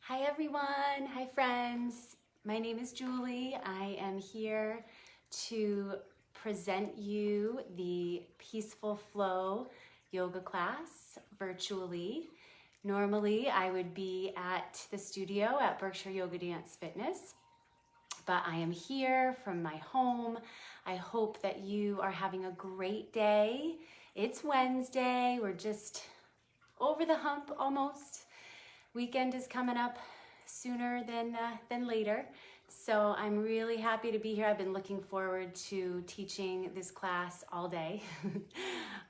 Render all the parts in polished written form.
Hi everyone, hi friends. My name is Julie. I am here to present you the Peaceful Flow yoga class virtually. Normally I would be at the studio at Berkshire Yoga Dance Fitness, but I am here from my home. I hope that you are having a great day. It's Wednesday, we're just over the hump almost. Weekend is coming up sooner than later. So I'm really happy to be here. I've been looking forward to teaching this class all day.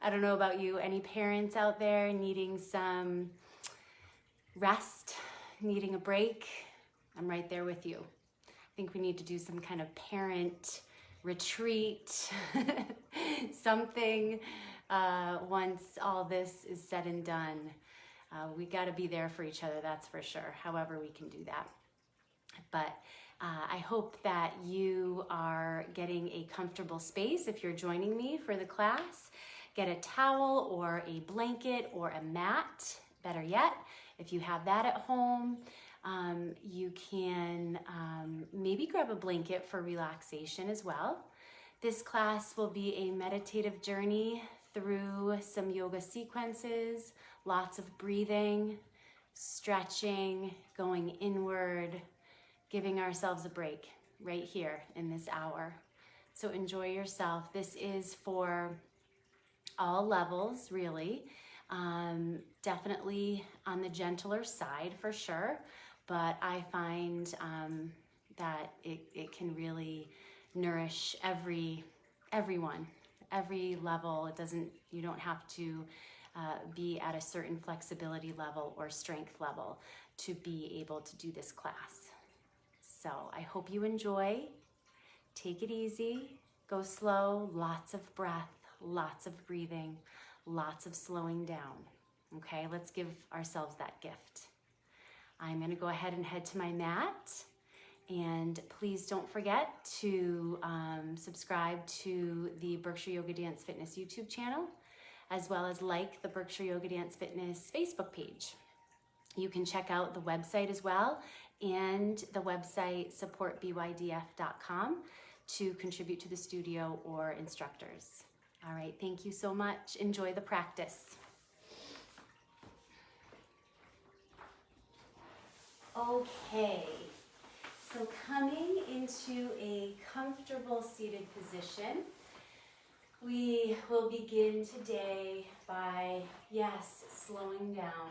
I don't know about you, any parents out there needing some rest, needing a break? I'm right there with you. I think we need to do some kind of parent retreat, something once all this is said and done. We got to be there for each other, that's for sure, however we can do that. But I hope that you are getting a comfortable space if you're joining me for the class. Get a towel or a blanket or a mat, better yet, if you have that at home. You can maybe grab a blanket for relaxation as well. This class will be a meditative journey through some yoga sequences, lots of breathing, stretching, going inward, giving ourselves a break right here in this hour. So enjoy yourself. This is for all levels, really. Definitely on the gentler side for sure, but I find that it can really nourish everyone, every level. You don't have to be at a certain flexibility level or strength level to be able to do this class. So I hope you enjoy. Take it easy, go slow, lots of breath, lots of breathing, lots of slowing down. Okay, let's give ourselves that gift. I'm gonna go ahead and head to my mat. And please don't forget to subscribe to the Berkshire Yoga Dance Fitness YouTube channel, as well as like the Berkshire Yoga Dance Fitness Facebook page. You can check out the website as well, and the website supportbydf.com to contribute to the studio or instructors. All right, thank you so much. Enjoy the practice. Okay. So coming into a comfortable seated position, we will begin today by, yes, slowing down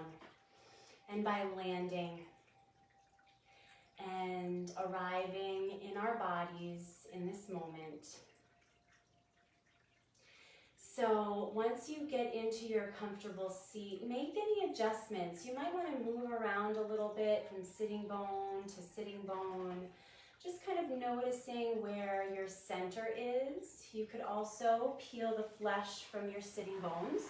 and by landing and arriving in our bodies in this moment. So once you get into your comfortable seat, make any adjustments. You might want to move around a little bit from sitting bone to sitting bone, just kind of noticing where your center is. You could also peel the flesh from your sitting bones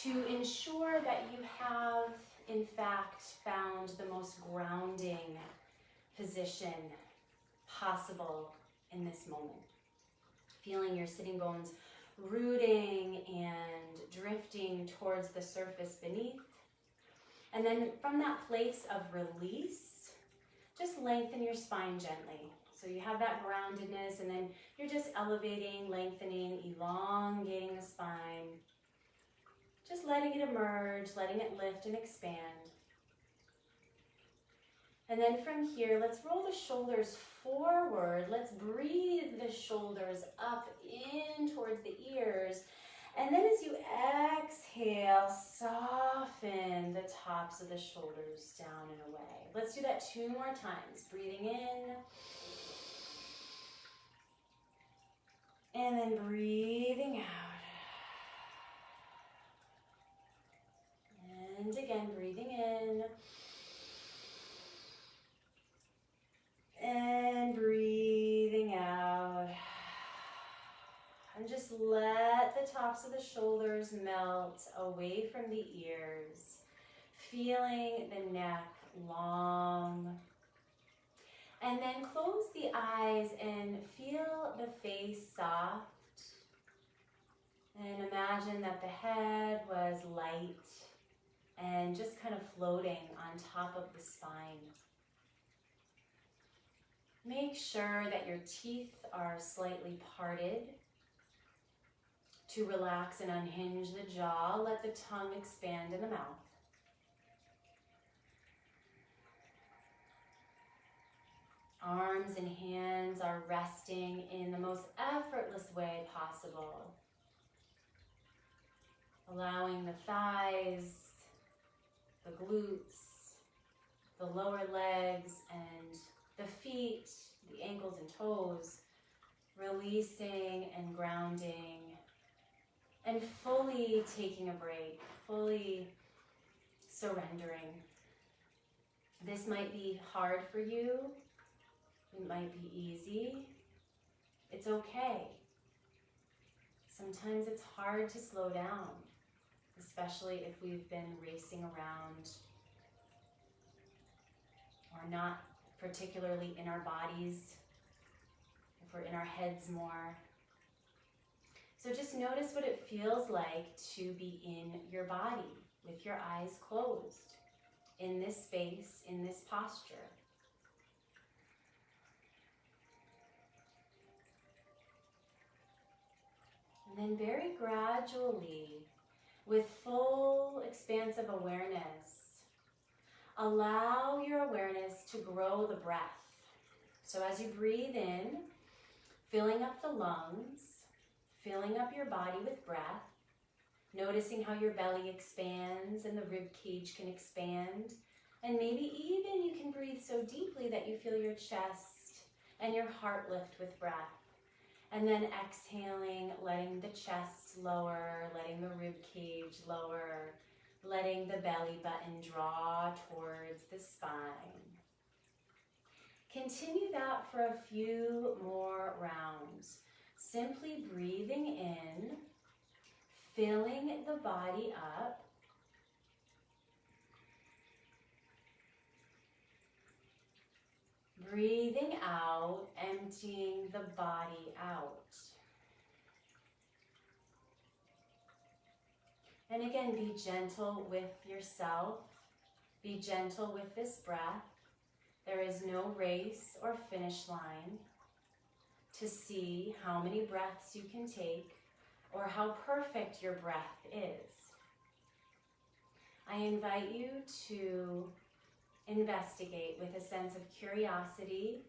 to ensure that you have, in fact, found the most grounding position possible in this moment. Feeling your sitting bones rooting and drifting towards the surface beneath. And then from that place of release, just lengthen your spine gently. So you have that groundedness, and then you're just elevating, lengthening, elongating the spine. Just letting it emerge, letting it lift and expand. And then from here, let's roll the shoulders forward. Let's breathe the shoulders up in towards the ears. And then as you exhale, soften the tops of the shoulders down and away. Let's do that 2 more times. Breathing in. And then breathing out. And again, breathing in. And breathing out. And just let the tops of the shoulders melt away from the ears. Feeling the neck long. And then close the eyes and feel the face soft. And imagine that the head was light and just kind of floating on top of the spine. Make sure that your teeth are slightly parted to relax and unhinge the jaw. Let the tongue expand in the mouth. Arms and hands are resting in the most effortless way possible. Allowing the thighs, the glutes, the lower legs, and the feet, the ankles and toes, releasing and grounding, and fully taking a break, fully surrendering. This might be hard for you. It might be easy. It's okay. Sometimes it's hard to slow down, especially if we've been racing around or not particularly in our bodies, if we're in our heads more. So just notice what it feels like to be in your body with your eyes closed, in this space, in this posture. And then very gradually, with full expansive awareness, allow your awareness to grow the breath. So as you breathe in, filling up the lungs, filling up your body with breath, noticing how your belly expands and the rib cage can expand. And maybe even you can breathe so deeply that you feel your chest and your heart lift with breath. And then exhaling, letting the chest lower, letting the rib cage lower, letting the belly button draw towards the spine. Continue that for a few more rounds. Simply breathing in, filling the body up. Breathing out, emptying the body out. And again, be gentle with yourself. Be gentle with this breath. There is no race or finish line to see how many breaths you can take or how perfect your breath is. I invite you to investigate with a sense of curiosity,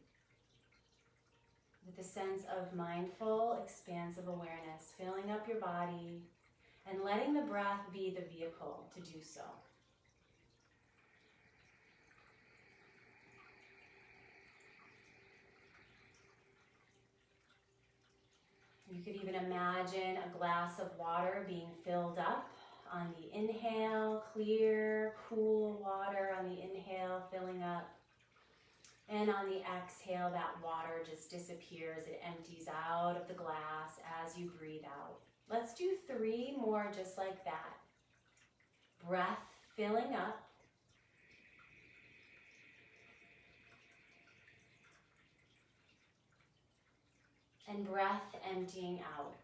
with a sense of mindful, expansive awareness, filling up your body and letting the breath be the vehicle to do so. You could even imagine a glass of water being filled up. On the inhale, clear, cool water on the inhale, filling up. And on the exhale, that water just disappears. It empties out of the glass as you breathe out. Let's do 3 more just like that. Breath filling up. And breath emptying out.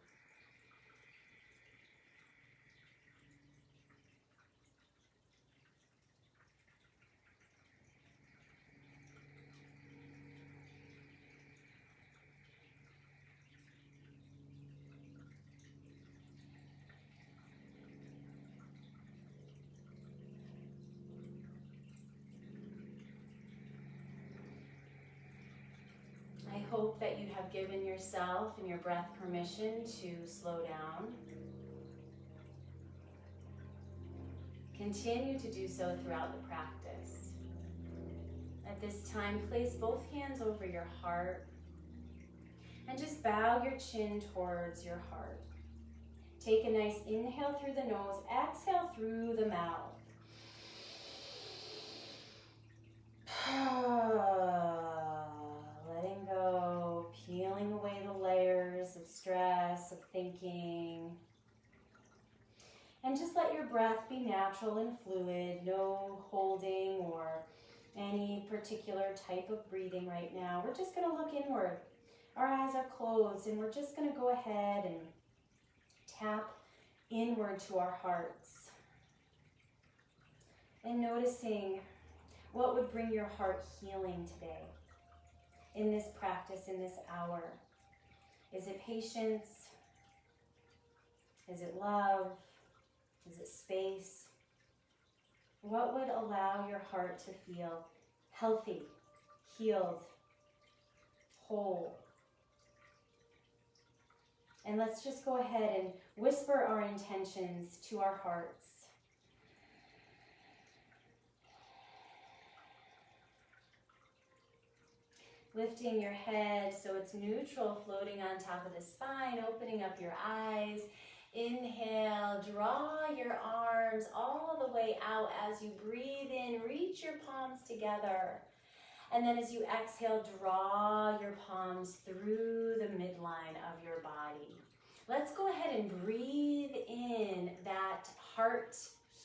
I hope that you have given yourself and your breath permission to slow down. Continue to do so throughout the practice. At this time, place both hands over your heart and just bow your chin towards your heart. Take a nice inhale through the nose, exhale through the mouth. Letting go, peeling away the layers of stress, of thinking. And just let your breath be natural and fluid, no holding or any particular type of breathing right now. We're just going to look inward. Our eyes are closed and we're just going to go ahead and tap inward to our hearts. And noticing what would bring your heart healing today in this practice, in this hour. Is it patience? Is it love? Is it space? What would allow your heart to feel healthy, healed, whole? And let's just go ahead and whisper our intentions to our hearts. Lifting your head so it's neutral, floating on top of the spine, opening up your eyes. Inhale, draw your arms all the way out as you breathe in. Reach your palms together. And then as you exhale, draw your palms through the midline of your body. Let's go ahead and breathe in that heart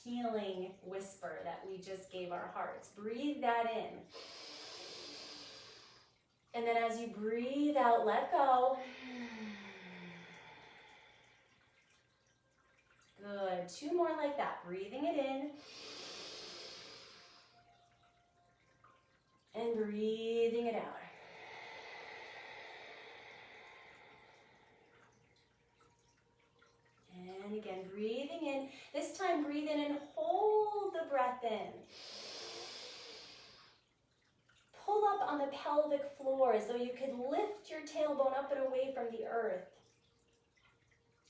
healing whisper that we just gave our hearts. Breathe that in. And then as you breathe out, let go. Good. 2 more like that. Breathing it in. And breathing it out. And again, breathing in. This time, breathe in and hold the breath in. Pull up on the pelvic floor as though you could lift your tailbone up and away from the earth.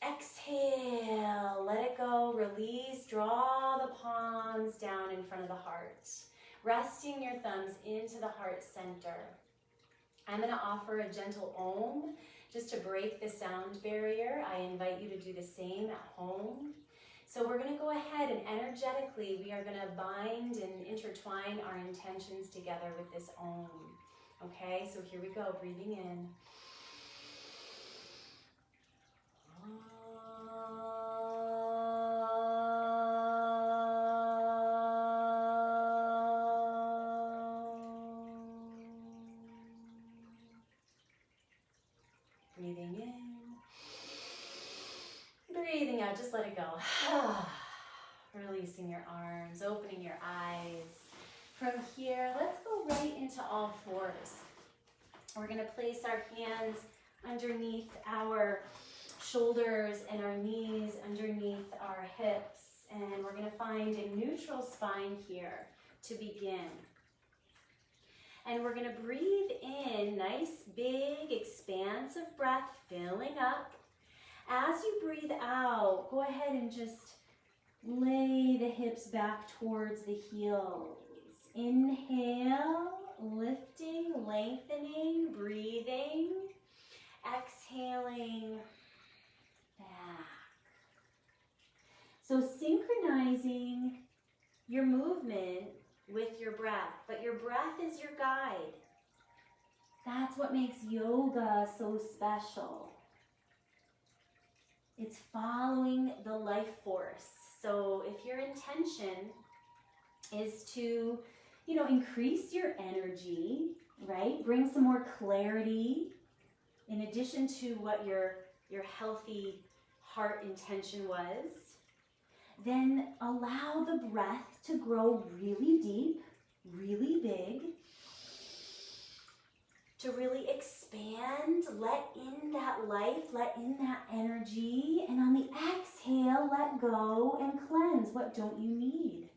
Exhale, let it go, release, draw the palms down in front of the heart. Resting your thumbs into the heart center. I'm going to offer a gentle om just to break the sound barrier. I invite you to do the same at home. So we're going to go ahead and energetically, we are going to bind and intertwine our intentions together with this om. Okay, so here we go, breathing in. Breathing in. Breathing out, just let it go. Releasing your arms, opening your eyes. From here, let's go right into all fours. We're going to place our hands underneath our shoulders and our knees underneath our hips. And we're going to find a neutral spine here to begin. And we're going to breathe in, nice big expansive breath filling up. As you breathe out, go ahead and just lay the hips back towards the heels. Inhale, lifting, lengthening, breathing. Exhaling back. So synchronizing your movement with your breath, but your breath is your guide. That's what makes yoga so special. It's following the life force. So if your intention is to, increase your energy, right? Bring some more clarity in addition to what your healthy heart intention was, then allow the breath to grow really deep, really big, to really expand, let in that life, let in that energy, and on the exhale, let go and cleanse. What don't you need?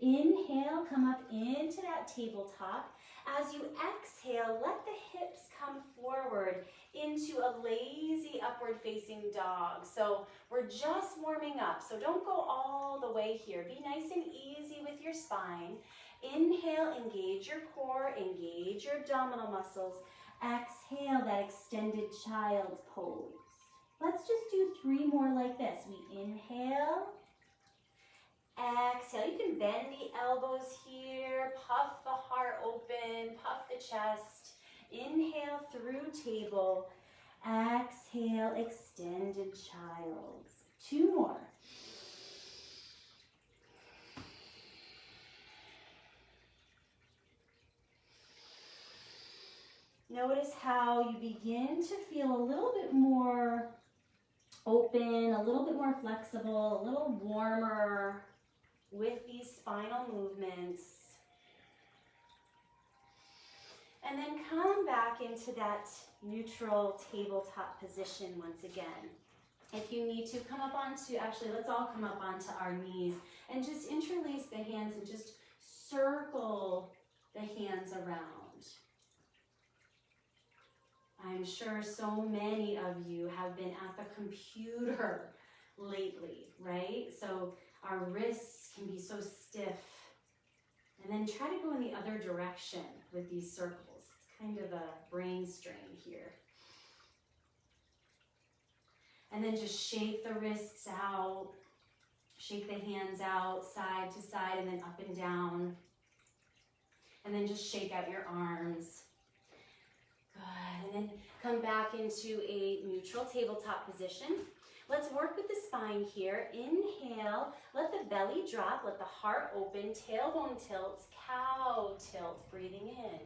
Inhale, come up into that tabletop. As you exhale, let the hips come forward into a lazy upward facing dog. So we're just warming up, so don't go all the way here. Be nice and easy with your spine. Inhale, engage your core, engage your abdominal muscles. Exhale, that extended child's pose. Let's just do 3 more like this. We inhale. Exhale, you can bend the elbows here, puff the heart open, puff the chest. Inhale through table. Exhale, extended child. 2 more. Notice how you begin to feel a little bit more open, a little bit more flexible, a little warmer with these spinal movements. And then come back into that neutral tabletop position once again. If you need to, come up onto, actually let's all come up onto our knees and just interlace the hands and just circle the hands around. I'm sure so many of you have been at the computer lately, right? So our wrists can be so stiff. And then try to go in the other direction with these circles. It's kind of a brain strain here. And then just shake the wrists out, shake the hands out side to side and then up and down. And then just shake out your arms. Good, and then come back into a neutral tabletop position. Let's work with the spine here. Inhale, let the belly drop, let the heart open, tailbone tilts, cow tilt, breathing in.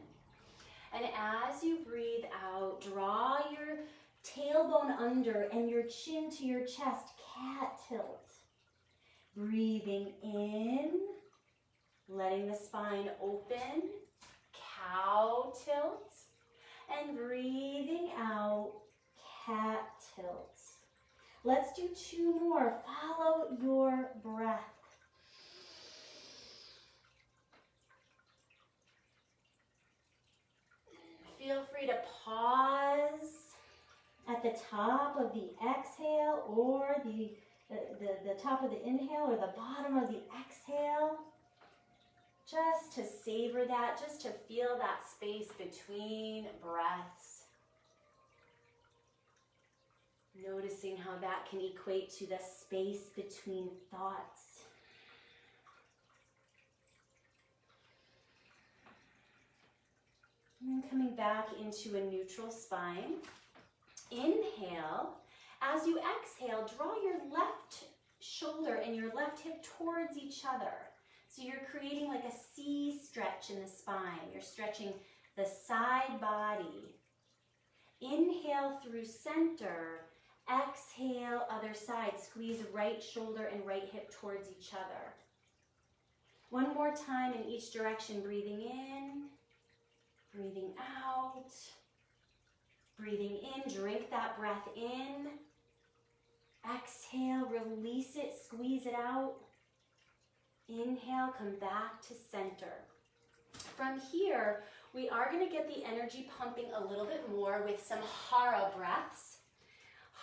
And as you breathe out, draw your tailbone under and your chin to your chest, cat tilt. Breathing in, letting the spine open, cow tilt. And breathing out, cat tilt. Let's do 2 more. Follow your breath. Feel free to pause at the top of the exhale or the top of the inhale or the bottom of the exhale. Just to savor that, just to feel that space between breaths. Noticing how that can equate to the space between thoughts. And then coming back into a neutral spine. Inhale. As you exhale, draw your left shoulder and your left hip towards each other. So you're creating like a C stretch in the spine. You're stretching the side body. Inhale through center. Exhale, other side. Squeeze right shoulder and right hip towards each other. One more time in each direction. Breathing in, breathing out. Breathing in, drink that breath in. Exhale, release it, squeeze it out. Inhale, come back to center. From here, we are going to get the energy pumping a little bit more with some hara breaths.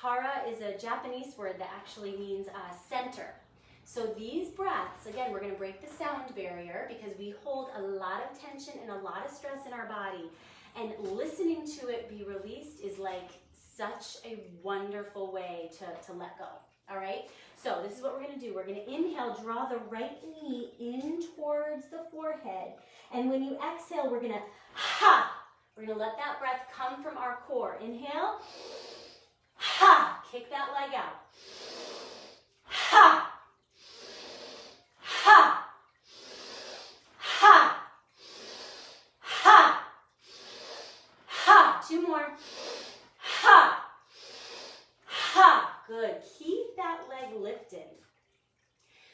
Hara is a Japanese word that actually means center. So these breaths, again, we're going to break the sound barrier because we hold a lot of tension and a lot of stress in our body. And listening to it be released is like such a wonderful way to let go. All right, so this is what we're going to do. We're going to inhale, draw the right knee in towards the forehead. And when you exhale, we're going to ha. We're going to let that breath come from our core. Inhale, ha. Kick that leg out. Ha. Ha. Ha. Ha. Ha. 2 more. Ha. Ha. Good. Keep that leg lifted.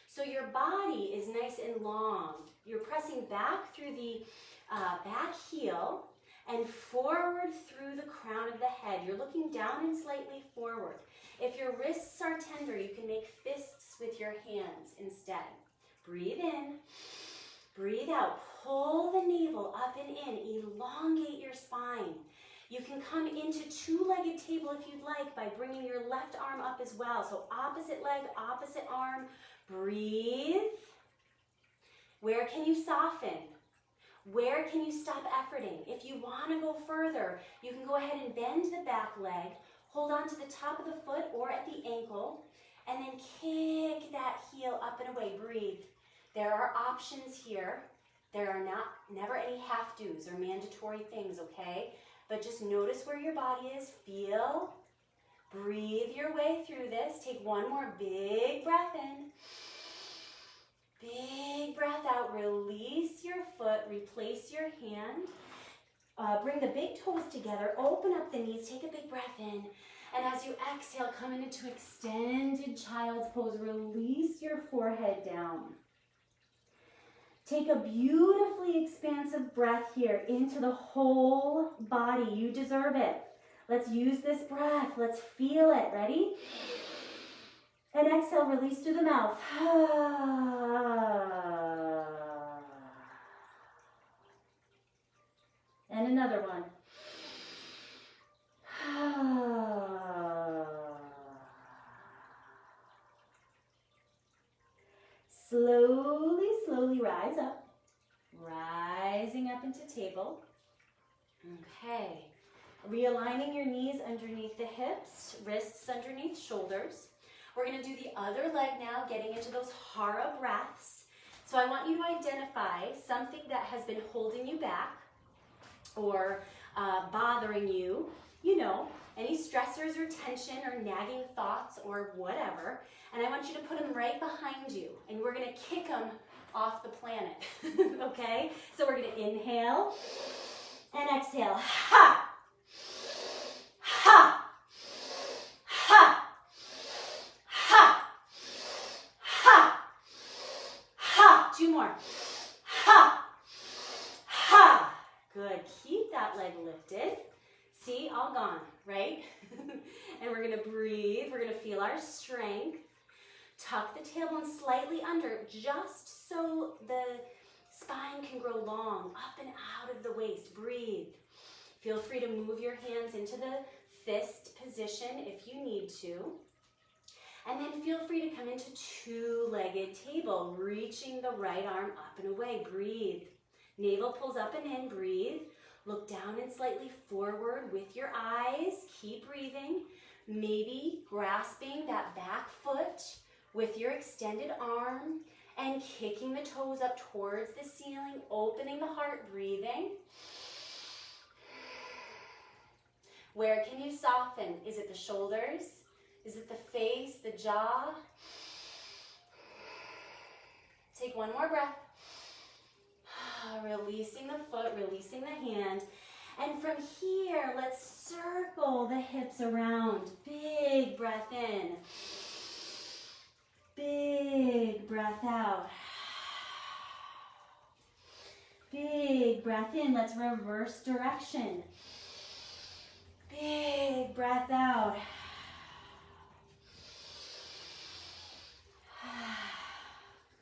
So your body is nice and long. You're pressing back through the back heel and forward through the crown of the head. You're looking down and slightly forward. If your wrists are tender, you can make fists with your hands instead. Breathe in. Breathe out. Pull the navel up and in. Elongate your spine. You can come into 2-legged table if you'd like by bringing your left arm up as well. So opposite leg, opposite arm. Breathe. Where can you soften? Where can you stop efforting? If you want to go further, you can go ahead and bend the back leg, hold on to the top of the foot or at the ankle, and then kick that heel up and away. Breathe. There are options here. There are never any have-tos or mandatory things, okay? But just notice where your body is. Feel. Breathe your way through this. Take 1 more big breath in. Big breath out. Release your foot. Replace your hand. Bring the big toes together, open up the knees, take a big breath in. And as you exhale, come into extended child's pose. Release your forehead down. Take a beautifully expansive breath here into the whole body. You deserve it. Let's use this breath. Let's feel it. Ready? And exhale, release through the mouth. And another one. Slowly, slowly rise up. Rising up into table. Okay. Realigning your knees underneath the hips, wrists underneath shoulders. We're going to do the other leg now, getting into those hara breaths. So I want you to identify something that has been holding you back or bothering you, any stressors or tension or nagging thoughts or whatever. And I want you to put them right behind you. And we're going to kick them off the planet, okay? So we're going to inhale and exhale. Ha! Ha! Ha! Ha! Ha! Ha! Two more. Ha! Ha! Good. Keep that leg lifted. See, all gone, right? And we're going to breathe. We're going to feel our strength. Tuck the tailbone slightly under, just so the spine can grow long, up and out of the waist. Breathe. Feel free to move your hands into the fist position if you need to. And then feel free to come into two-legged table, reaching the right arm up and away. Breathe. Navel pulls up and in. Breathe. Look down and slightly forward with your eyes. Keep breathing. Maybe grasping that back foot with your extended arm and kicking the toes up towards the ceiling, opening the heart, breathing. Where can you soften? Is it the shoulders? Is it the face, the jaw? Take one more breath. Releasing the foot, releasing the hand. And from here, let's circle the hips around. Big breath in. Big breath out. Big breath in. Let's reverse direction. Big breath out.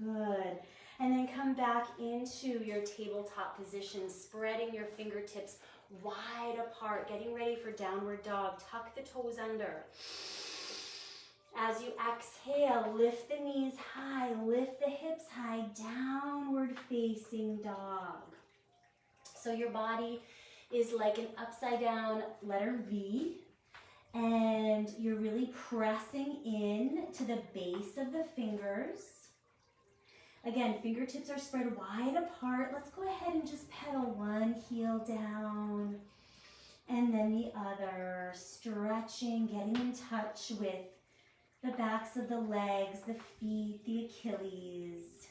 Good. And then come back into your tabletop position, spreading your fingertips wide apart, getting ready for downward dog. Tuck the toes under. As you exhale, lift the knees high, lift the hips high, downward facing dog. So your body is like an upside down letter V, and you're really pressing in to the base of the fingers. Again, fingertips are spread wide apart. Let's go ahead and just pedal one heel down and then the other, stretching, getting in touch with the backs of the legs, the feet, the Achilles.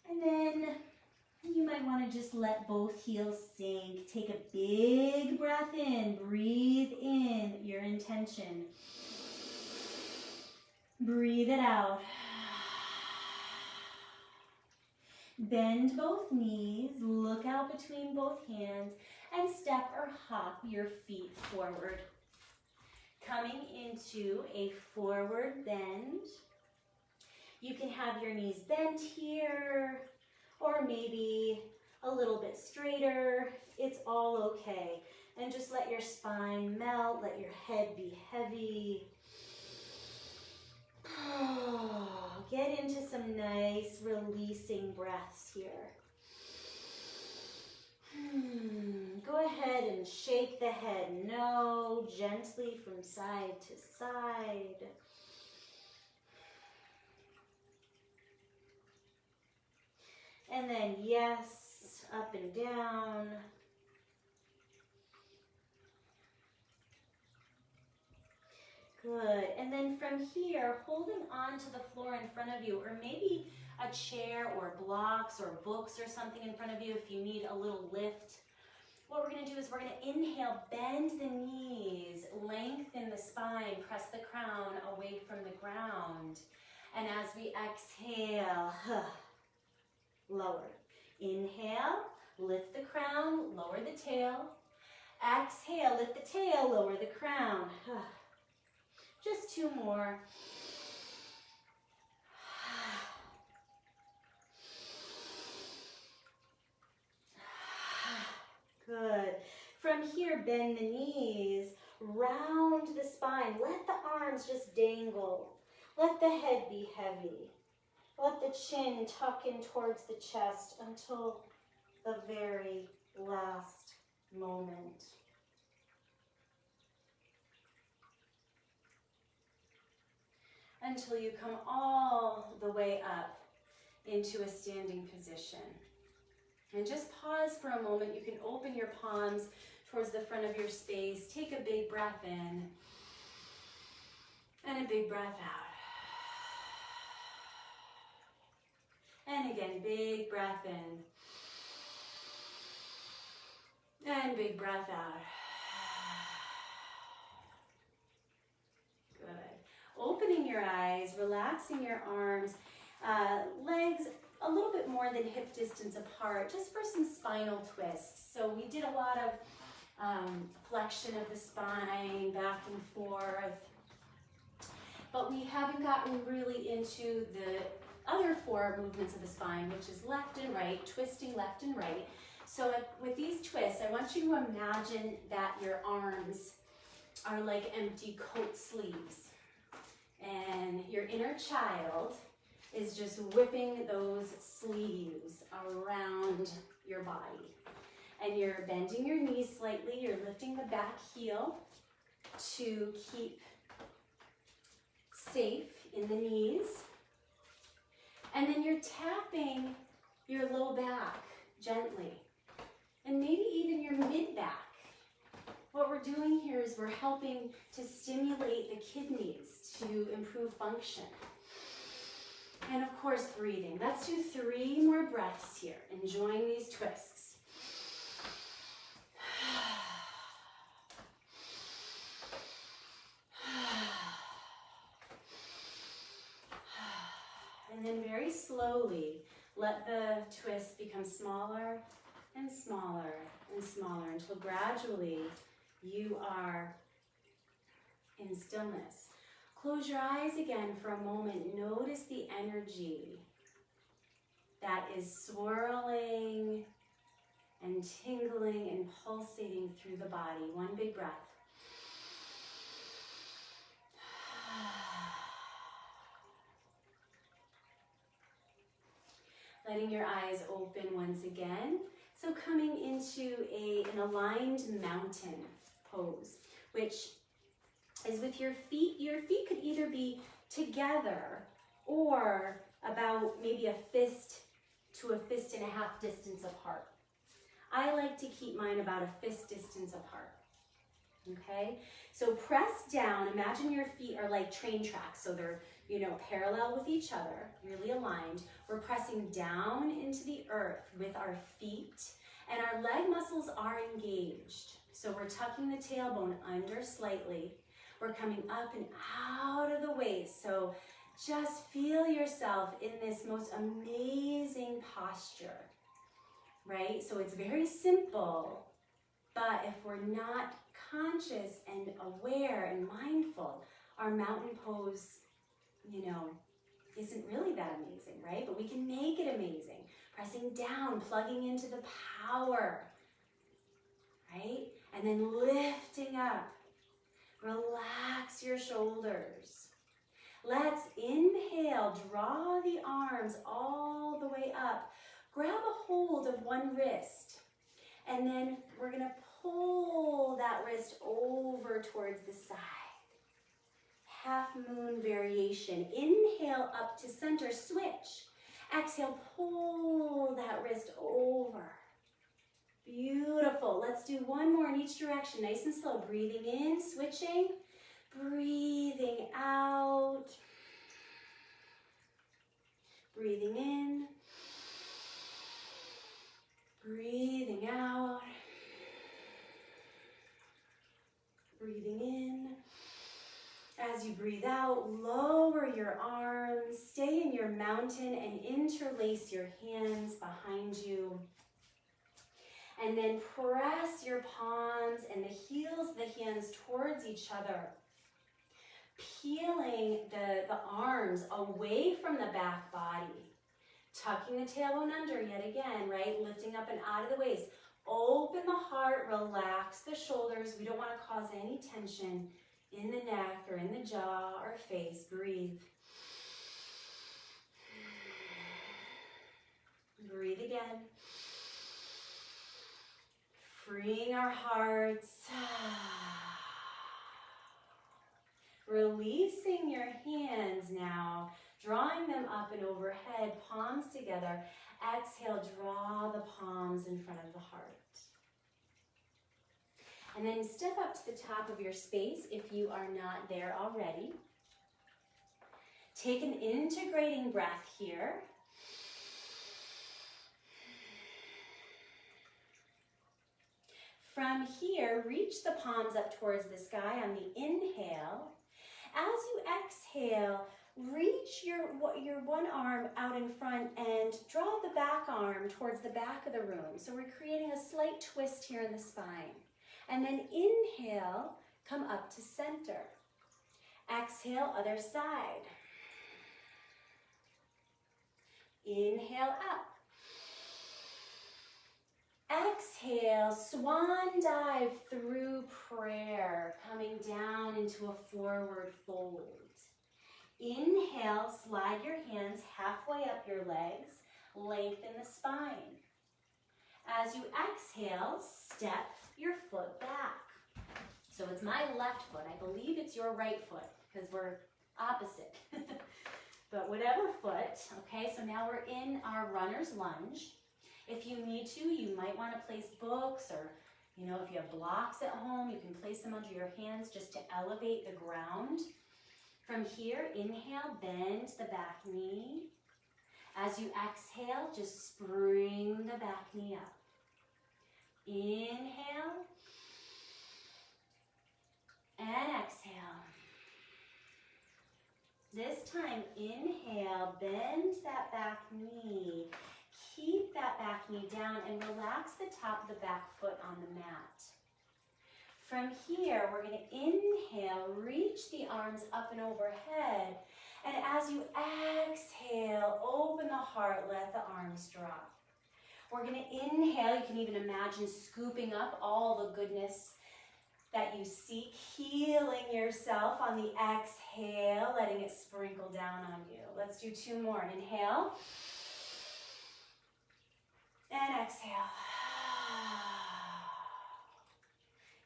And then you might want to just let both heels sink. Take a big breath in. Breathe in your intention. Breathe it out. Bend both knees, look out between both hands, and step or hop your feet forward. Coming into a forward bend. You can have your knees bent here, or maybe a little bit straighter. It's all okay. And just let your spine melt, let your head be heavy. Get into some nice releasing breaths here. Go ahead and shake the head no, gently from side to side. And then yes, up and down. Good. And then from here, holding on to the floor in front of you, or maybe a chair or blocks or books or something in front of you if you need a little lift. What we're going to do is we're going to inhale, bend the knees, lengthen the spine, press the crown away from the ground. And as we exhale, lower. Inhale, lift the crown, lower the tail. Exhale, lift the tail, lower the crown. Just two more. Good. From here, bend the knees, round the spine. Let the arms just dangle. Let the head be heavy. Let the chin tuck in towards the chest until the very last moment. Until you come all the way up into a standing position. And just pause for a moment. You can open your palms towards the front of your space. Take a big breath in and a big breath out. And again, big breath in and big breath out. Good. Opening your eyes, relaxing your arms, legs a little bit more than hip distance apart, just for some spinal twists. So we did a lot of flexion of the spine, back and forth, but we haven't gotten really into the other four movements of the spine, which is left and right, twisting left and right. So with these twists, I want you to imagine that your arms are like empty coat sleeves, and your inner child is just whipping those sleeves around your body. And you're bending your knees slightly, you're lifting the back heel to keep safe in the knees. And then you're tapping your low back gently, and maybe even your mid-back. What we're doing here is we're helping to stimulate the kidneys to improve function. And of course, breathing. Let's do 3 more breaths here, enjoying these twists. And then very slowly, let the twist become smaller and smaller and smaller until gradually you are in stillness. Close your eyes again for a moment. Notice the energy that is swirling and tingling and pulsating through the body. One big breath. Letting your eyes open once again. So coming into an aligned mountain pose, which is with your feet. Your feet could either be together or about maybe a fist to a fist and a half distance apart. I like to keep mine about a fist distance apart. Okay, so press down. Imagine your feet are like train tracks, so they're, parallel with each other, really aligned. We're pressing down into the earth with our feet, and our leg muscles are engaged. So we're tucking the tailbone under slightly. We're coming up and out of the waist. So just feel yourself in this most amazing posture, right? So it's very simple, but if we're not conscious and aware and mindful, our mountain pose, isn't really that amazing, right? But we can make it amazing. Pressing down, plugging into the power, right? And then lifting up. Relax your shoulders. Let's inhale, draw the arms all the way up. Grab a hold of one wrist, and then we're gonna pull that wrist over towards the side. Half moon variation. Inhale up to center, switch. Exhale, pull that wrist over. Beautiful. Let's do one more in each direction, nice and slow. Breathing in, switching. Breathing out. Breathing in. Breathing out. Breathing in. As you breathe out, lower your arms, stay in your mountain and interlace your hands behind you. And then press your palms and the heels of the hands towards each other. Peeling the arms away from the back body. Tucking the tailbone under yet again, right? Lifting up and out of the waist. Open the heart, relax the shoulders. We don't want to cause any tension in the neck or in the jaw or face. Breathe. Breathe again. Freeing our hearts. Releasing your hands now. Drawing them up and overhead, palms together. Exhale, draw the palms in front of the heart. And then step up to the top of your space if you are not there already. Take an integrating breath here. From here, reach the palms up towards the sky on the inhale. As you exhale, reach your one arm out in front and draw the back arm towards the back of the room. So we're creating a slight twist here in the spine. And then inhale, come up to center. Exhale, other side. Inhale up. Exhale, swan dive through prayer, coming down into a forward fold. Inhale, slide your hands halfway up your legs, lengthen the spine. As you exhale, step your foot back. So it's my left foot. I believe it's your right foot because we're opposite. But whatever foot, okay, so now we're in our runner's lunge. If you need to, you might want to place books or, if you have blocks at home, you can place them under your hands just to elevate the ground. From here, inhale, bend the back knee. As you exhale, just spring the back knee up. Inhale and exhale. This time, inhale, bend that back knee. Keep that back knee down and relax the top of the back foot on the mat. From here, we're going to inhale, reach the arms up and overhead. And as you exhale, open the heart, let the arms drop. We're going to inhale. You can even imagine scooping up all the goodness that you seek, healing yourself on the exhale, letting it sprinkle down on you. Let's do two more. Inhale. And exhale.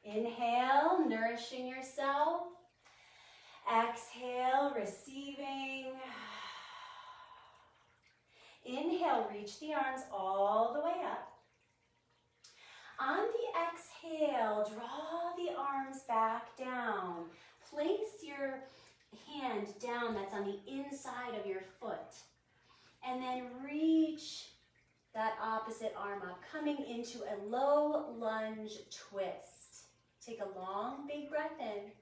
Inhale, nourishing yourself. Exhale, receiving. Inhale, reach the arms all the way up. On the exhale, draw the arms back down. Place your hand down that's on the inside of your foot. And then reach that opposite arm up, coming into a low lunge twist. Take a long, big breath in.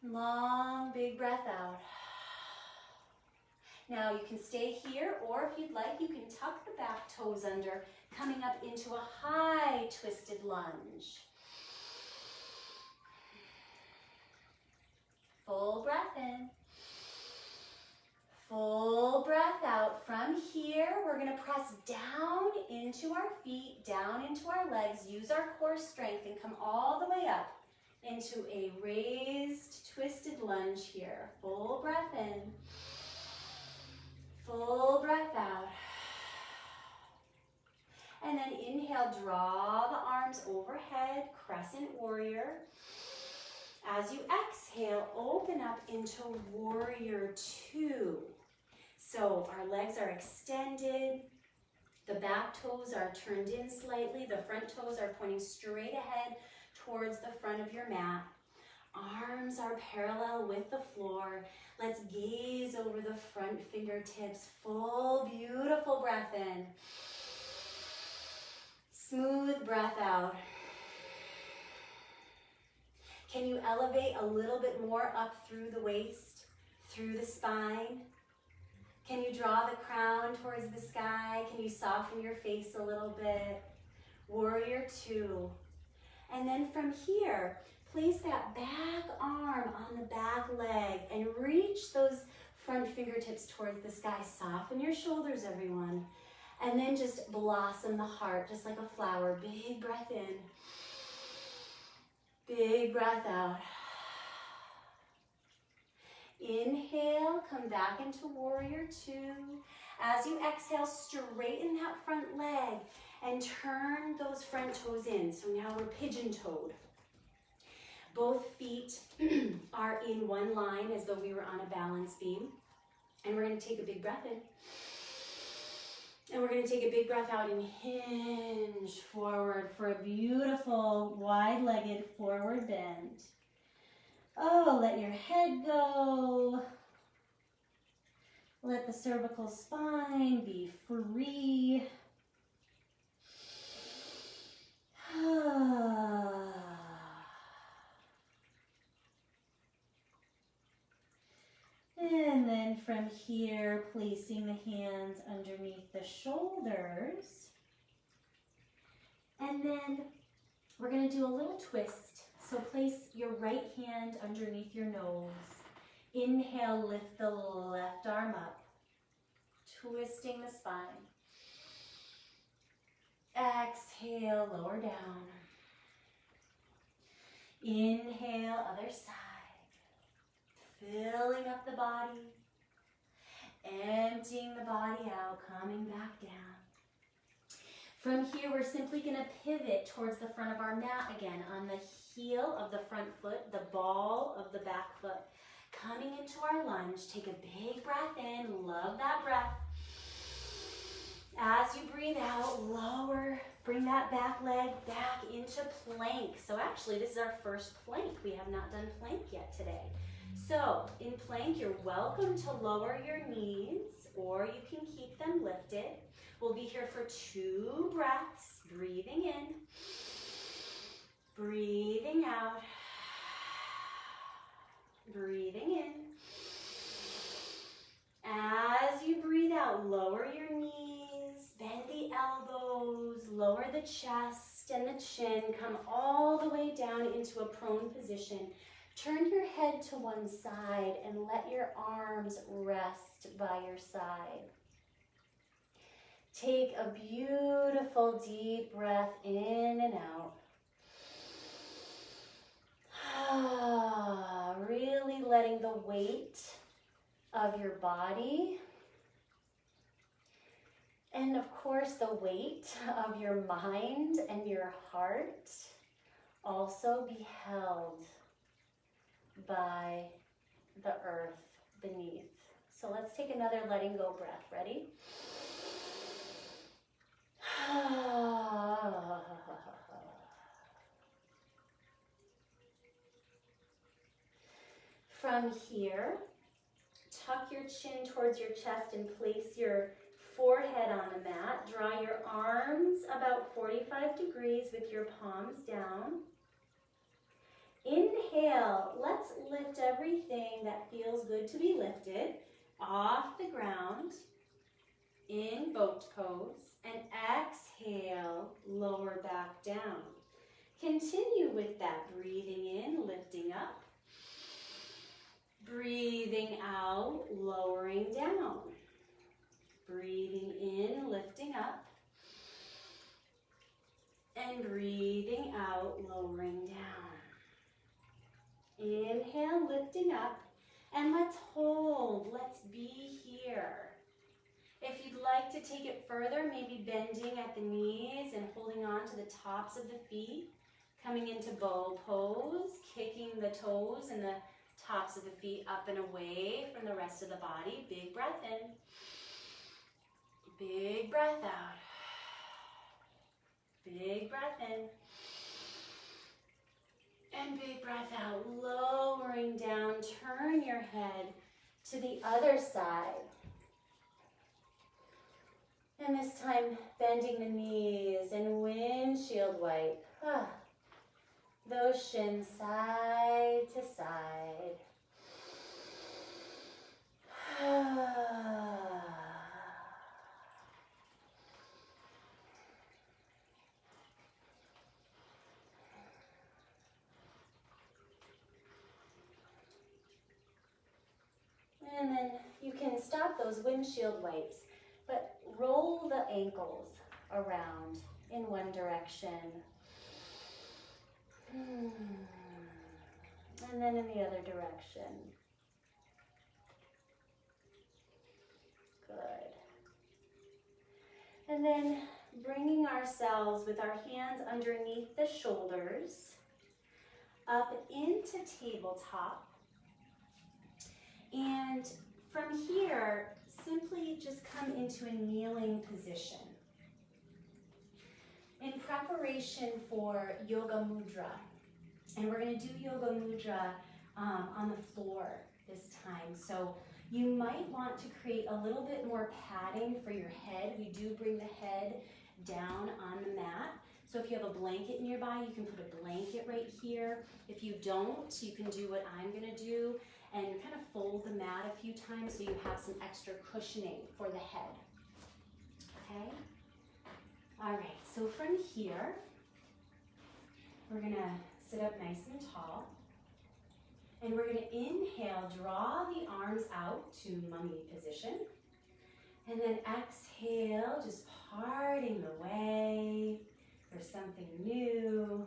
Long, big breath out. Now you can stay here, or if you'd like, you can tuck the back toes under, coming up into a high twisted lunge. Full breath in. Full breath out. From here, we're going to press down into our feet, down into our legs, use our core strength, and come all the way up into a raised, twisted lunge here. Full breath in. Full breath out. And then inhale, draw the arms overhead, crescent warrior. As you exhale, open up into warrior two. So our legs are extended, the back toes are turned in slightly, the front toes are pointing straight ahead towards the front of your mat. Arms are parallel with the floor. Let's gaze over the front fingertips. Full, beautiful breath in. Smooth breath out. Can you elevate a little bit more up through the waist, through the spine? Can you draw the crown towards the sky? Can you soften your face a little bit? Warrior two. And then from here, place that back arm on the back leg and reach those front fingertips towards the sky. Soften your shoulders, everyone. And then just blossom the heart, just like a flower. Big breath in. Big breath out. Inhale, come back into warrior two. As you exhale, straighten that front leg and turn those front toes in. So now we're pigeon-toed. Both feet are in one line as though we were on a balance beam. And we're going to take a big breath in. And we're going to take a big breath out and hinge forward for a beautiful wide-legged forward bend. Oh, let your head go. Let the cervical spine be free. And then from here, placing the hands underneath the shoulders. And then we're going to do a little twist. So place your right hand underneath your nose. Inhale, lift the left arm up, twisting the spine. Exhale, lower down. Inhale, other side. Filling up the body, emptying the body out, coming back down. From here, we're simply going to pivot towards the front of our mat again on the heel of the front foot, the ball of the back foot. Coming into our lunge, take a big breath in, love that breath. As you breathe out, lower, bring that back leg back into plank. So actually, this is our first plank. We have not done plank yet today. So in plank, you're welcome to lower your knees or you can keep them lifted. We'll be here for 2 breaths, breathing in, breathing out, breathing in. As you breathe out, lower your knees, bend the elbows, lower the chest and the chin, come all the way down into a prone position. Turn your head to one side and let your arms rest by your side. Take a beautiful deep breath in and out. Really letting the weight of your body and of course the weight of your mind and your heart also be held by the earth beneath. So let's take another letting go breath. Ready? From here, tuck your chin towards your chest and place your forehead on the mat. Draw your arms about 45 degrees with your palms down. Inhale, let's lift everything that feels good to be lifted off the ground in boat pose, and exhale, lower back down. Continue with that, breathing in, lifting up, breathing out, lowering down, breathing in, lifting up, and breathing out, lowering down. Inhale, lifting up, and let's hold, let's be here. If you'd like to take it further, maybe bending at the knees and holding on to the tops of the feet, coming into bow pose, kicking the toes and the tops of the feet up and away from the rest of the body. Big breath in, big breath out, big breath in, and big big breath out, lowering down. Turn your head to the other side. And this time, bending the knees and windshield wipe. Those shins side to side. And then you can stop those windshield wipes, but roll the ankles around in one direction. And then in the other direction. Good. And then bringing ourselves with our hands underneath the shoulders up into tabletop. And from here, simply just come into a kneeling position. In preparation for yoga mudra, and we're going to do yoga mudra on the floor this time. So you might want to create a little bit more padding for your head. We do bring the head down on the mat. So if you have a blanket nearby, you can put a blanket right here. If you don't, you can do what I'm going to do and kind of fold the mat a few times so you have some extra cushioning for the head. Okay? All right, so from here, we're going to sit up nice and tall. And we're going to inhale, draw the arms out to mummy position. And then exhale, just parting the way for something new.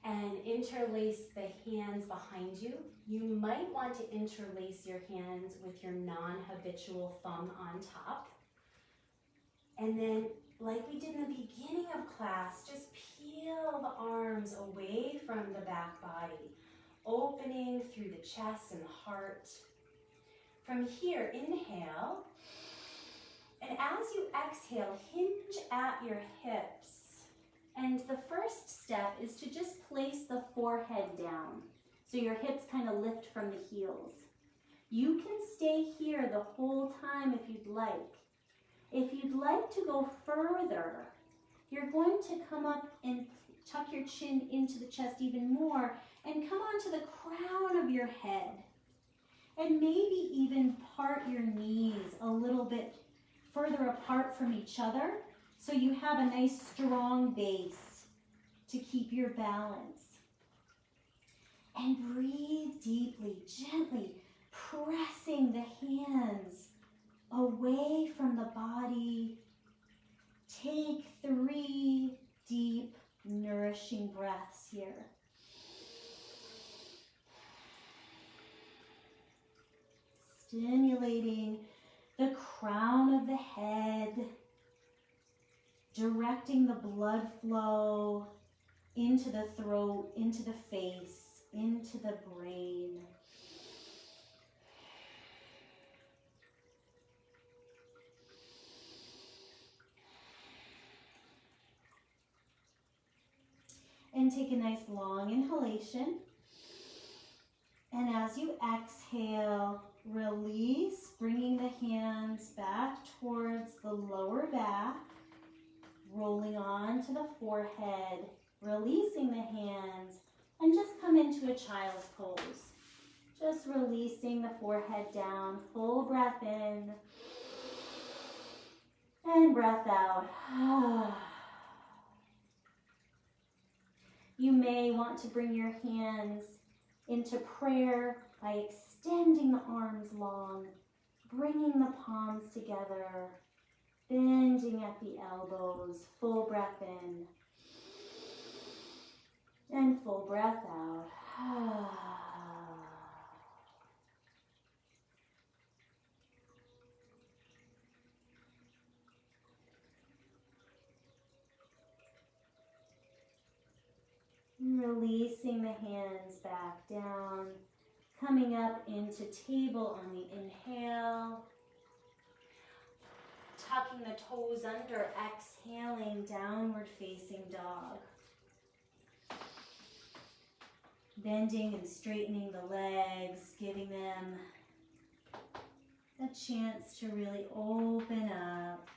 And interlace the hands behind you. You might want to interlace your hands with your non-habitual thumb on top. And then, like we did in the beginning of class, just peel the arms away from the back body, opening through the chest and the heart. From here, inhale. And as you exhale, hinge at your hips. And the first step is to just place the forehead down. So your hips kind of lift from the heels. You can stay here the whole time if you'd like. If you'd like to go further, you're going to come up and tuck your chin into the chest even more and come onto the crown of your head. And maybe even part your knees a little bit further apart from each other so you have a nice strong base to keep your balance. And breathe deeply, gently, pressing the hands away from the body. Take 3 deep, nourishing breaths here. Stimulating the crown of the head, directing the blood flow into the throat, into the face, into the brain. And take a nice long inhalation. And as you exhale, release, bringing the hands back towards the lower back, rolling on to the forehead, releasing the hands, and just come into a child's pose. Just releasing the forehead down, full breath in, and breath out. You may want to bring your hands into prayer by extending the arms long, bringing the palms together, bending at the elbows, full breath in, and full breath out. Releasing the hands back down, coming up into table on the inhale, tucking the toes under, exhaling, downward facing dog. bending and straightening the legs, giving them a chance to really open up.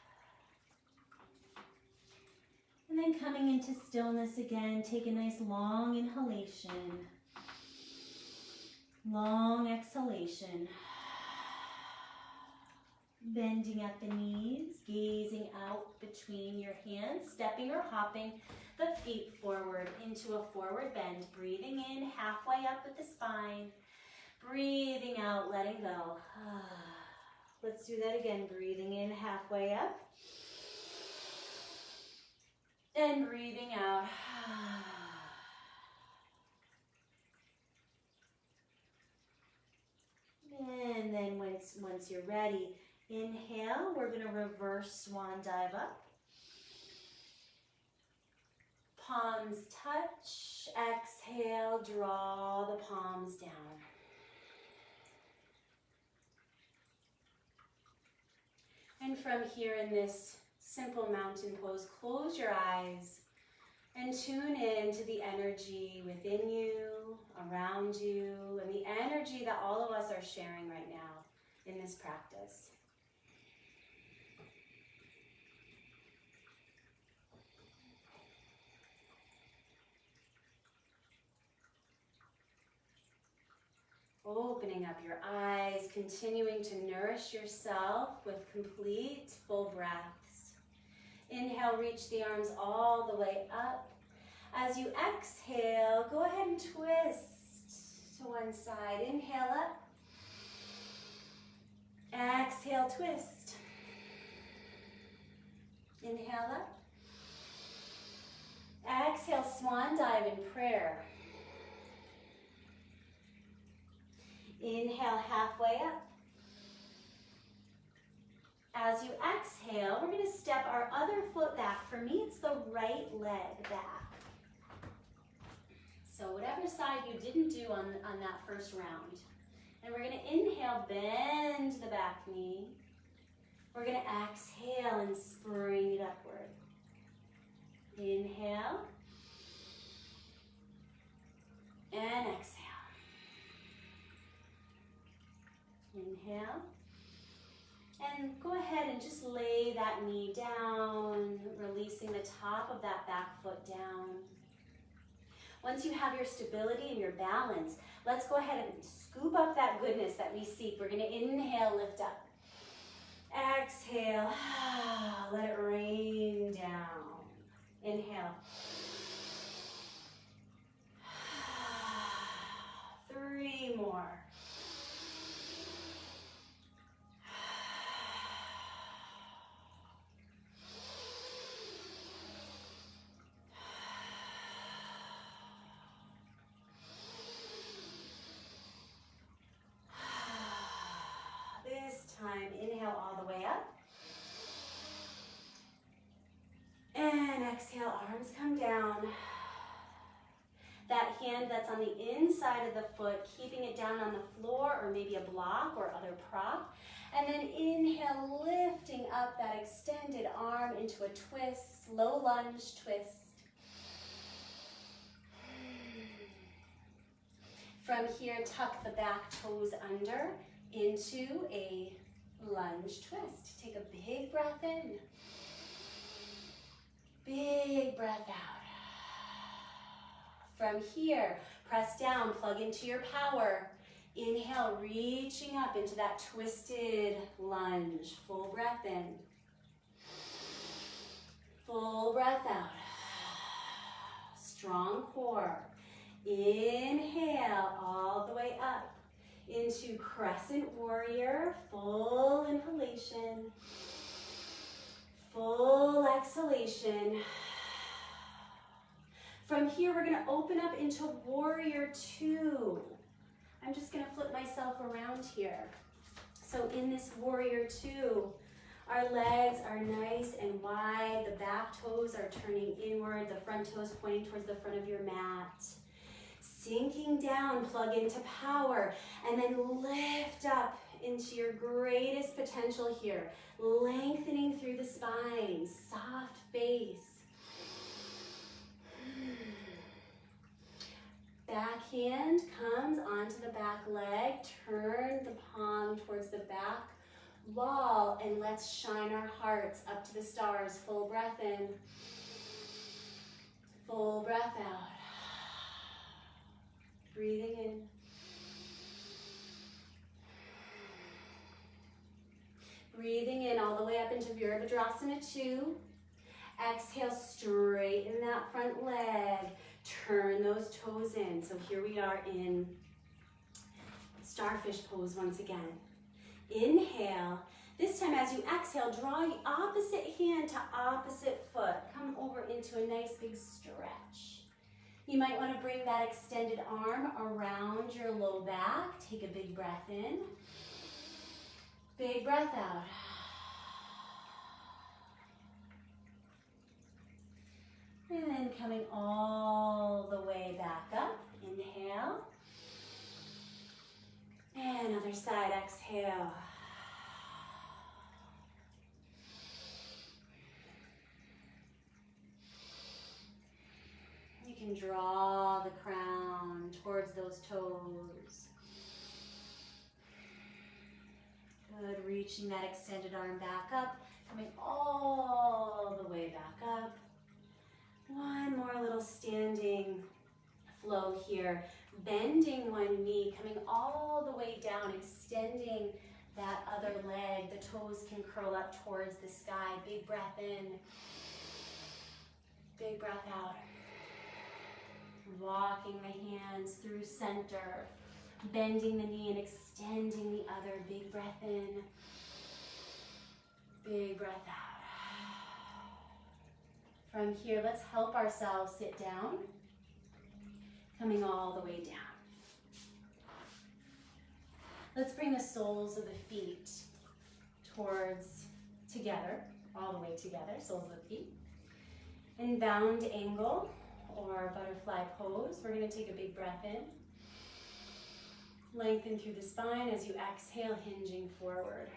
And then coming into stillness again, take a nice long inhalation, long exhalation. Bending at the knees, gazing out between your hands, stepping or hopping the feet forward into a forward bend. Breathing in, halfway up with the spine. Breathing out, letting go. Let's do that again. Breathing in, halfway up. And breathing out. And then once you're ready, inhale, we're going to reverse swan dive up. Palms touch. Exhale, draw the palms down. And from here in this simple mountain pose, close your eyes and tune in to the energy within you, around you, and the energy that all of us are sharing right now in this practice. Opening up your eyes, continuing to nourish yourself with complete full breaths. Inhale, reach the arms all the way up. As you exhale, go ahead and twist to one side. Inhale up. Exhale, twist. Inhale up. Exhale, swan dive in prayer. Inhale, halfway up. As you exhale, we're going to step our other foot back. For me, it's the right leg back. So whatever side you didn't do on that first round. And we're going to inhale, bend the back knee. We're going to exhale and spring it upward. Inhale. And exhale. Inhale. And go ahead and just lay that knee down, releasing the top of that back foot down. Once you have your stability and your balance, let's go ahead and scoop up that goodness that we seek. We're going to inhale, lift up. Exhale, let it rain down. Inhale. 3 more. Time, inhale all the way up. And exhale, arms come down. That hand that's on the inside of the foot, keeping it down on the floor or maybe a block or other prop. And then inhale, lifting up that extended arm into a twist, low lunge twist. From here, tuck the back toes under into a lunge twist. Take a big breath in. Big breath out. From here, press down, plug into your power. Inhale, reaching up into that twisted lunge. Full breath in. Full breath out. Strong core. Inhale all the way up into crescent warrior, full inhalation, full exhalation. From here, we're gonna open up into warrior 2. I'm just gonna flip myself around here. So in this warrior 2, our legs are nice and wide, the back toes are turning inward, the front toes pointing towards the front of your mat. Sinking down, plug into power, and then lift up into your greatest potential here. Lengthening through the spine, soft base. Back hand comes onto the back leg. Turn the palm towards the back wall and let's shine our hearts up to the stars. Full breath in. Full breath out. Breathing in. Breathing in all the way up into Virabhadrasana 2. Exhale, straighten that front leg. Turn those toes in. So here we are in starfish pose once again. Inhale. This time as you exhale, draw the opposite hand to opposite foot. Come over into a nice big stretch. You might want to bring that extended arm around your low back. Take a big breath in. Big breath out. And then coming all the way back up. Inhale. And other side, exhale. You can draw the crown towards those toes. Good, reaching that extended arm back up, coming all the way back up. One more little standing flow here. Bending one knee, coming all the way down, extending that other leg. The toes can curl up towards the sky. Big breath in. Big breath out. Walking the hands through center. Bending the knee and extending the other. Big breath in. Big breath out. From here, let's help ourselves sit down. Coming all the way down. Let's bring the soles of the feet towards together, all the way together, soles of the feet. In bound angle or butterfly pose, we're going to take a big breath in. Lengthen through the spine as you exhale, hinging forward.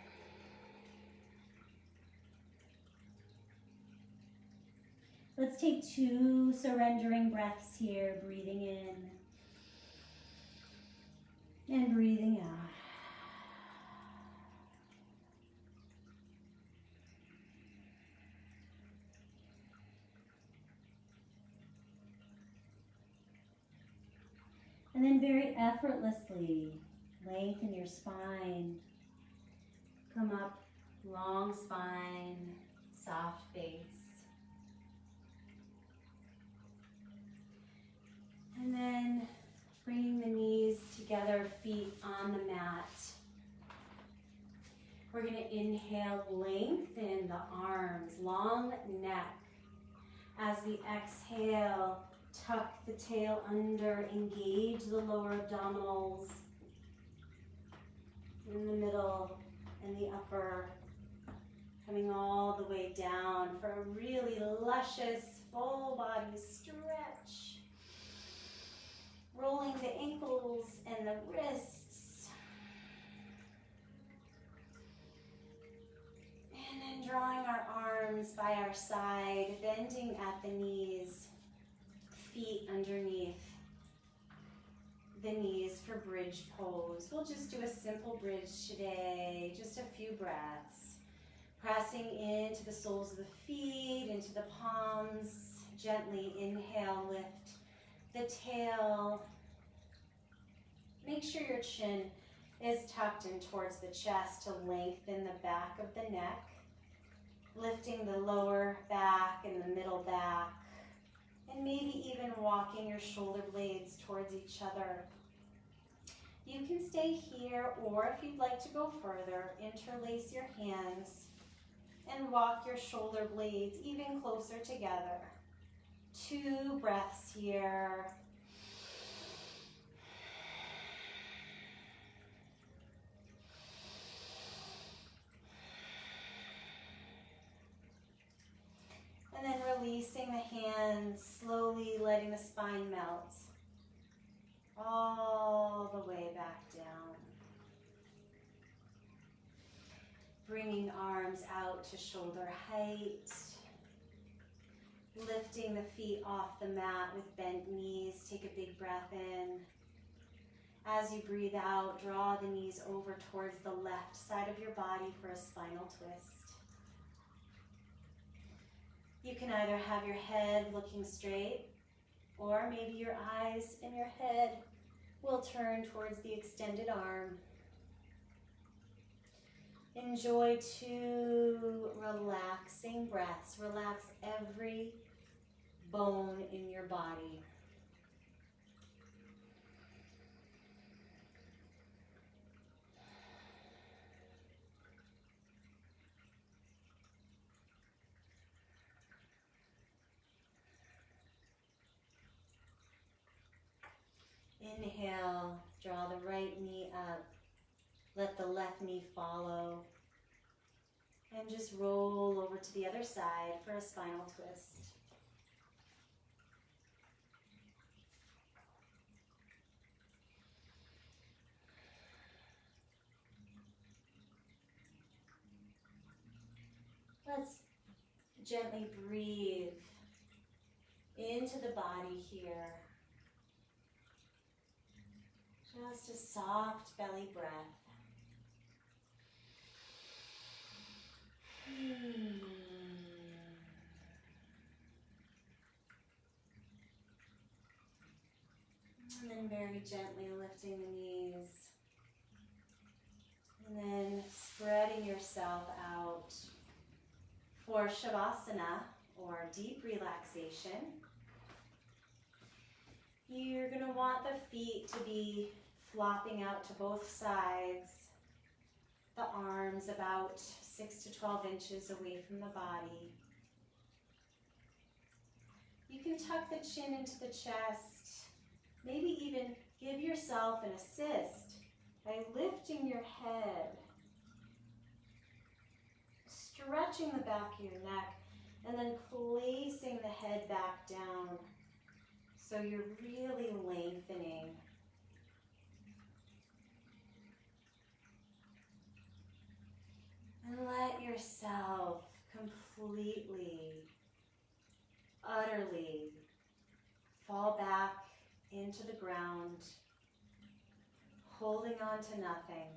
Let's take 2 surrendering breaths here, breathing in and breathing out. And then very effortlessly, lengthen your spine. Come up, long spine, soft base. And then bringing the knees together, feet on the mat. We're going to inhale, lengthen the arms, long neck. As we exhale, tuck the tail under, engage the lower abdominals in the middle and the upper, coming all the way down for a really luscious full body stretch. Rolling the ankles and the wrists. And then drawing our arms by our side, bending at the knees, feet underneath the knees for bridge pose. We'll just do a simple bridge today, just a few breaths. Pressing into the soles of the feet, into the palms. Gently inhale, lift the tail. Make sure your chin is tucked in towards the chest to lengthen the back of the neck. Lifting the lower back and the middle back. And maybe even walking your shoulder blades towards each other. You can stay here, or if you'd like to go further, interlace your hands and walk your shoulder blades even closer together. 2 breaths here. And then releasing the hands, slowly letting the spine melt all the way back down. Bringing arms out to shoulder height. Lifting the feet off the mat with bent knees. Take a big breath in. As you breathe out, draw the knees over towards the left side of your body for a spinal twist. You can either have your head looking straight, or maybe your eyes and your head will turn towards the extended arm. Enjoy 2 relaxing breaths. Relax every bone in your body. Inhale, draw the right knee up. Let the left knee follow. And just roll over to the other side for a spinal twist. Let's gently breathe into the body here. Just a soft belly breath. And then very gently lifting the knees. And then spreading yourself out for Shavasana, or deep relaxation. You're going to want the feet to be flopping out to both sides. The arms about 6 to 12 inches away from the body. You can tuck the chin into the chest. Maybe even give yourself an assist by lifting your head, stretching the back of your neck, and then placing the head back down so you're really lengthening. And let yourself completely, utterly fall back into the ground, holding on to nothing,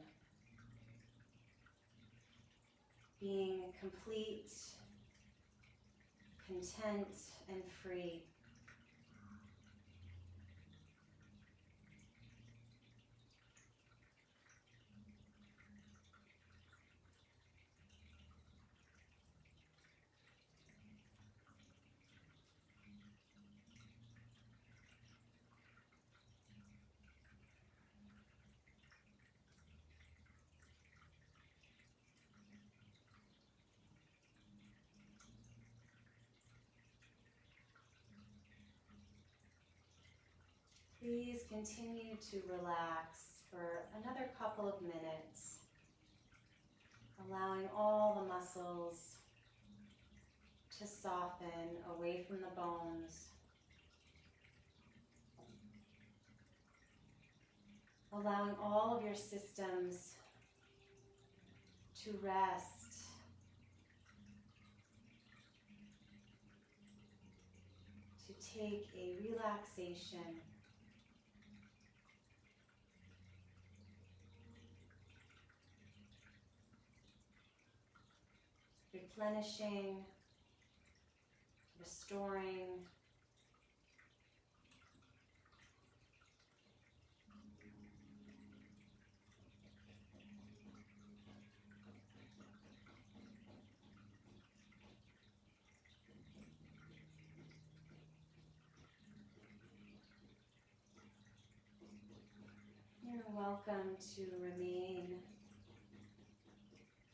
being complete, content, and free. Please continue to relax for another couple of minutes, allowing all the muscles to soften away from the bones, allowing all of your systems to rest, to take a relaxation. Replenishing, restoring. You're welcome to remain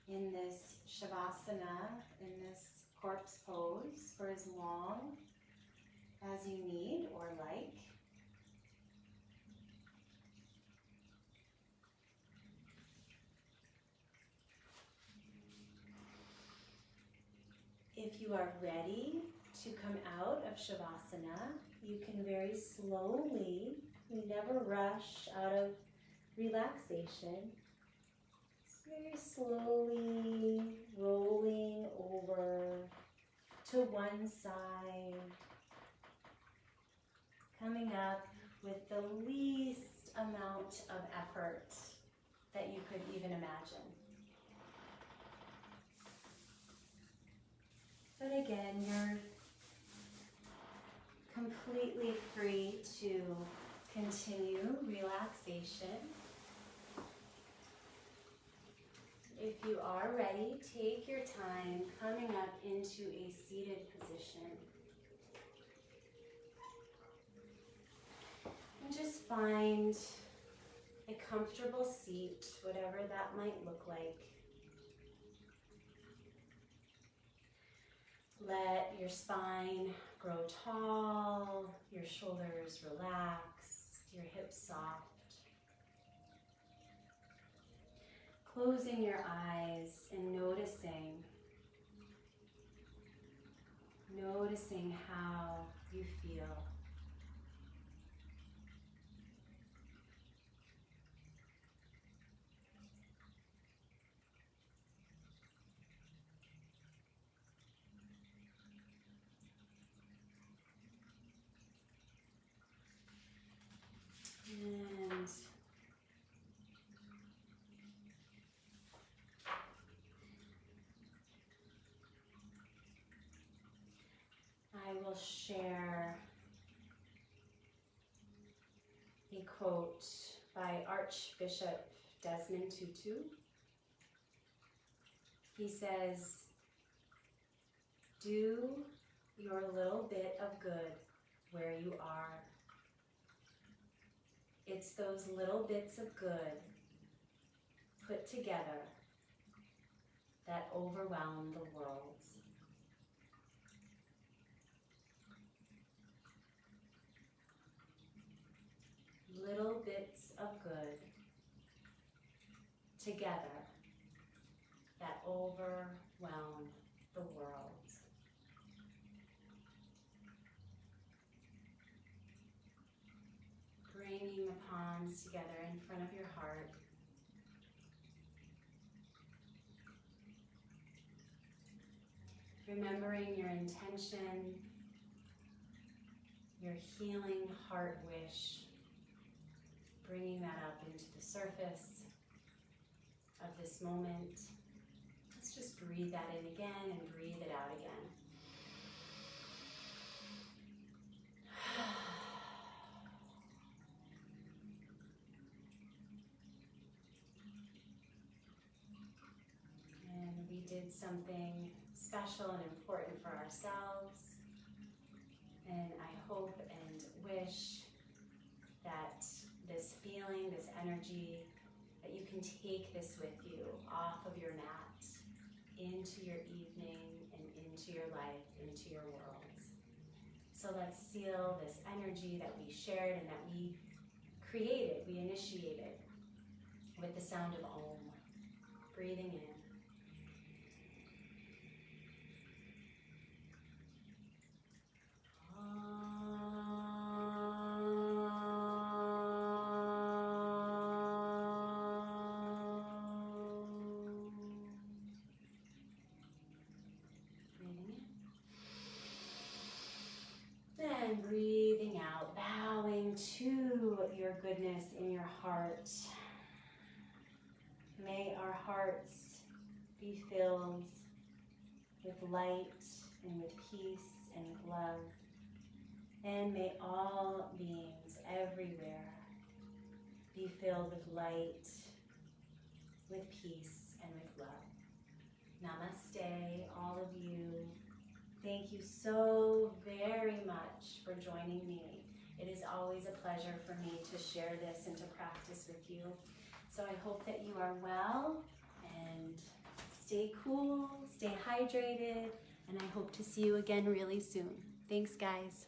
in this Shavasana, in this corpse pose, for as long as you need or like. If you are ready to come out of Shavasana, you can very slowly, we never rush out of relaxation, very slowly rolling over to one side, coming up with the least amount of effort that you could even imagine. But again, you're completely free to continue relaxation. If you are ready, take your time coming up into a seated position. And just find a comfortable seat, whatever that might look like. Let your spine grow tall, your shoulders relaxed, your hips soft. Closing your eyes and noticing how you feel. And I will share a quote by Archbishop Desmond Tutu. He says, "Do your little bit of good where you are. It's those little bits of good put together that overwhelm the world." Little bits of good together that overwhelm the world. Bringing the palms together in front of your heart. Remembering your intention, your healing heart wish, bringing that up into the surface of this moment. Let's just breathe that in again and breathe it out again. And we did something special and important for ourselves. And I hope and wish that this feeling, this energy, that you can take this with you off of your mat, into your evening and into your life, into your world. So let's seal this energy that we shared and that we created, we initiated with the sound of Om. Breathing in. And breathing out, bowing to your goodness in your heart. May our hearts be filled with light and with peace and with love. And may all beings everywhere be filled with light, with peace, and with love. Namaste, all of you. Thank you so very much for joining me. It is always a pleasure for me to share this and to practice with you. So I hope that you are well and stay cool, stay hydrated, and I hope to see you again really soon. Thanks, guys.